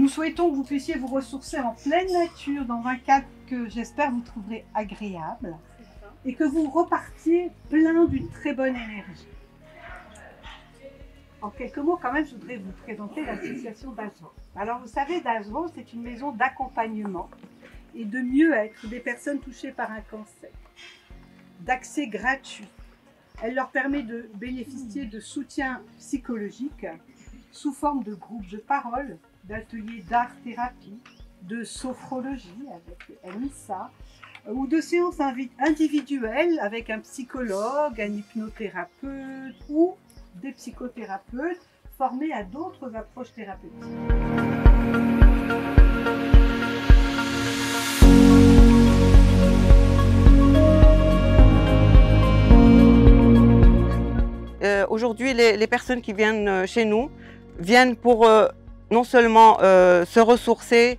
Nous souhaitons que vous puissiez vous ressourcer en pleine nature dans un cadre que j'espère vous trouverez agréable et que vous repartiez plein d'une très bonne énergie. En quelques mots, quand même, je voudrais vous présenter l'association d'Azvo. Alors, vous savez, d'Azvo, c'est une maison d'accompagnement et de mieux-être des personnes touchées par un cancer, d'accès gratuit. Elle leur permet de bénéficier de soutien psychologique sous forme de groupes de parole, d'ateliers d'art-thérapie, de sophrologie avec Anissa, ou de séances individuelles avec un psychologue, un hypnothérapeute ou des psychothérapeutes formés à d'autres approches thérapeutiques. Aujourd'hui, les personnes qui viennent chez nous viennent pour non seulement se ressourcer,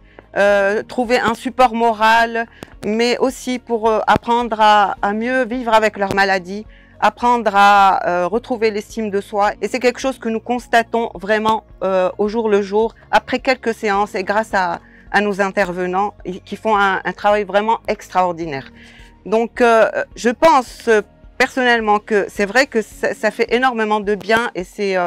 trouver un support moral, mais aussi pour apprendre à mieux vivre avec leur maladie, apprendre à retrouver l'estime de soi. Et c'est quelque chose que nous constatons vraiment au jour le jour, après quelques séances et grâce à nos intervenants qui font un travail vraiment extraordinaire. Donc je pense personnellement que c'est vrai que ça fait énormément de bien et c'est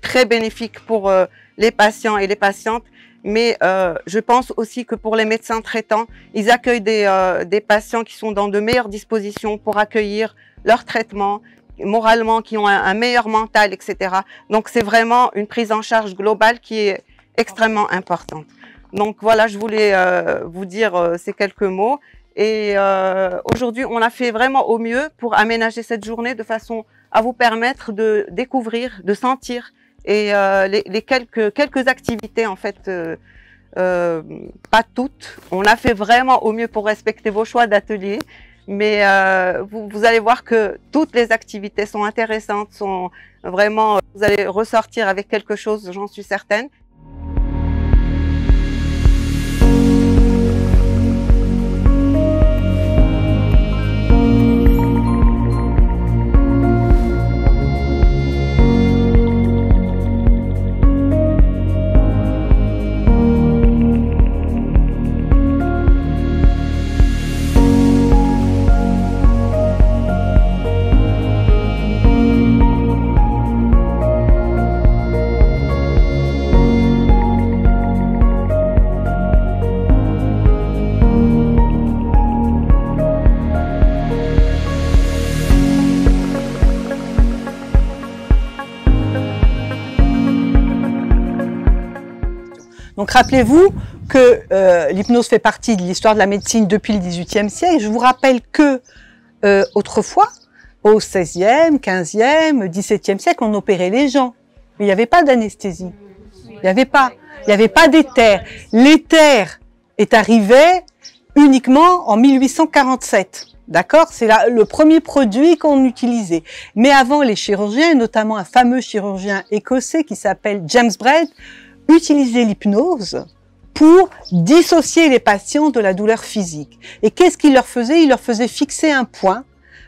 très bénéfique pour les patients et les patientes. Mais je pense aussi que pour les médecins traitants, ils accueillent des patients qui sont dans de meilleures dispositions pour accueillir leur traitement, moralement, qui ont un meilleur mental, etc. Donc c'est vraiment une prise en charge globale qui est extrêmement importante. Donc voilà, je voulais vous dire ces quelques mots. Et aujourd'hui, on a fait vraiment au mieux pour aménager cette journée de façon à vous permettre de découvrir, de sentir et les quelques activités, en fait, pas toutes. On a fait vraiment au mieux pour respecter vos choix d'atelier, mais vous allez voir que toutes les activités sont intéressantes, sont vraiment, vous allez ressortir avec quelque chose, j'en suis certaine. Donc rappelez-vous que l'hypnose fait partie de l'histoire de la médecine depuis le XVIIIe siècle. Je vous rappelle que autrefois, au XVIe, XVe, XVIIe siècle, on opérait les gens. Mais il n'y avait pas d'anesthésie. Il n'y avait pas d'éther. L'éther est arrivé uniquement en 1847. D'accord? C'est le premier produit qu'on utilisait. Mais avant, les chirurgiens, et notamment un fameux chirurgien écossais qui s'appelle James Braid, utiliser l'hypnose pour dissocier les patients de la douleur physique. Et qu'est-ce qu'il leur faisait? Il leur faisait fixer un point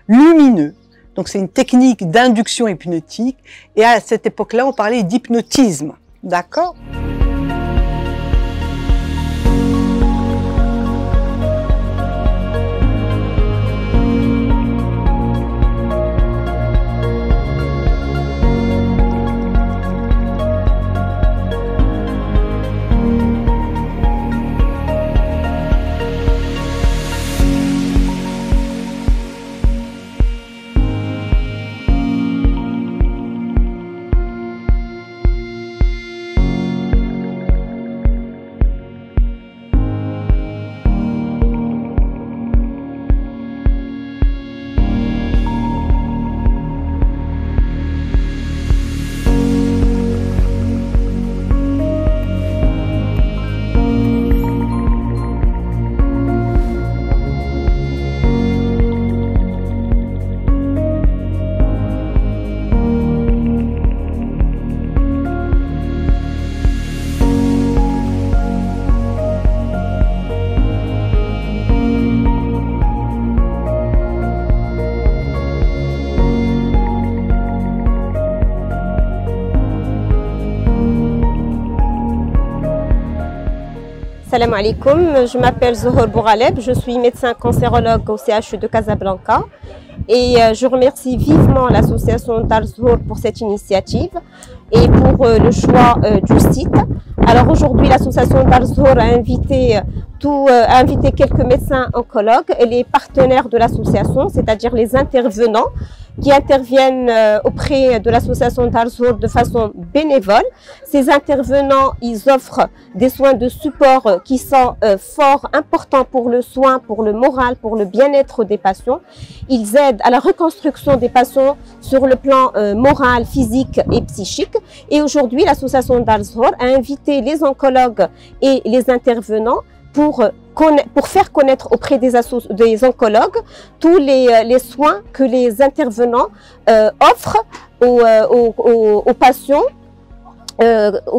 lumineux. Donc c'est une technique d'induction hypnotique. Et à cette époque-là, on parlait d'hypnotisme. D'accord? Salam alaikum, je m'appelle Zohor Bouraleb, je suis médecin cancérologue au CHU de Casablanca et je remercie vivement l'association Dar Zohor pour cette initiative et pour le choix du site. Alors aujourd'hui, l'association Dar Zohor a invité quelques médecins oncologues et les partenaires de l'association, c'est-à-dire les intervenants qui interviennent auprès de l'association Dar Zohor de façon bénévole. Ces intervenants, ils offrent des soins de support qui sont fort importants pour le soin, pour le moral, pour le bien-être des patients. Ils aident à la reconstruction des patients sur le plan moral, physique et psychique. Et aujourd'hui, l'association Dar Zohor a invité les oncologues et les intervenants pour faire connaître auprès des oncologues tous les soins que les intervenants offrent aux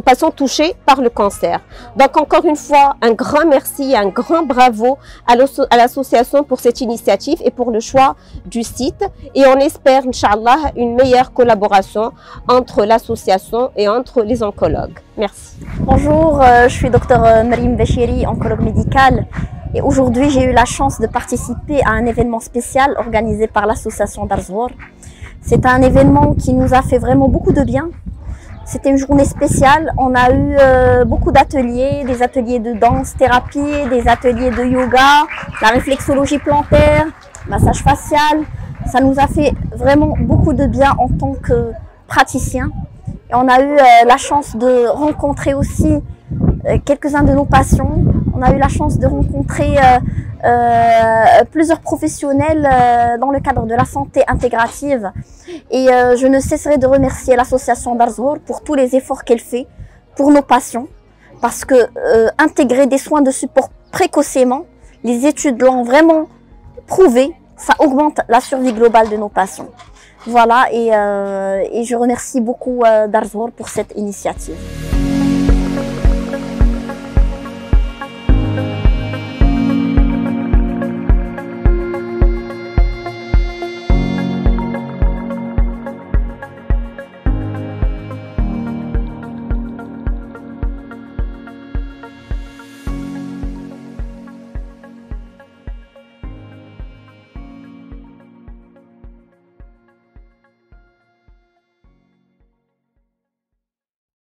patients touchés par le cancer. Donc encore une fois, un grand merci, un grand bravo à l'association pour cette initiative et pour le choix du site. Et on espère, Inch'Allah, une meilleure collaboration entre l'association et entre les oncologues. Merci. Bonjour, je suis Dr Marim Bachiri, oncologue médicale. Et aujourd'hui, j'ai eu la chance de participer à un événement spécial organisé par l'association Dar Zohor. C'est un événement qui nous a fait vraiment beaucoup de bien. C'était une journée spéciale. On a eu beaucoup d'ateliers, des ateliers de danse-thérapie, des ateliers de yoga, la réflexologie plantaire, massage facial. Ça nous a fait vraiment beaucoup de bien en tant que praticiens. Et on a eu la chance de rencontrer aussi quelques-uns de nos patients. On a eu la chance de rencontrer plusieurs professionnels dans le cadre de la santé intégrative. Et je ne cesserai de remercier l'association Dar Zohor pour tous les efforts qu'elle fait pour nos patients. Parce que intégrer des soins de support précocement, les études l'ont vraiment prouvé, ça augmente la survie globale de nos patients. Voilà, et je remercie beaucoup Dar Zohor pour cette initiative.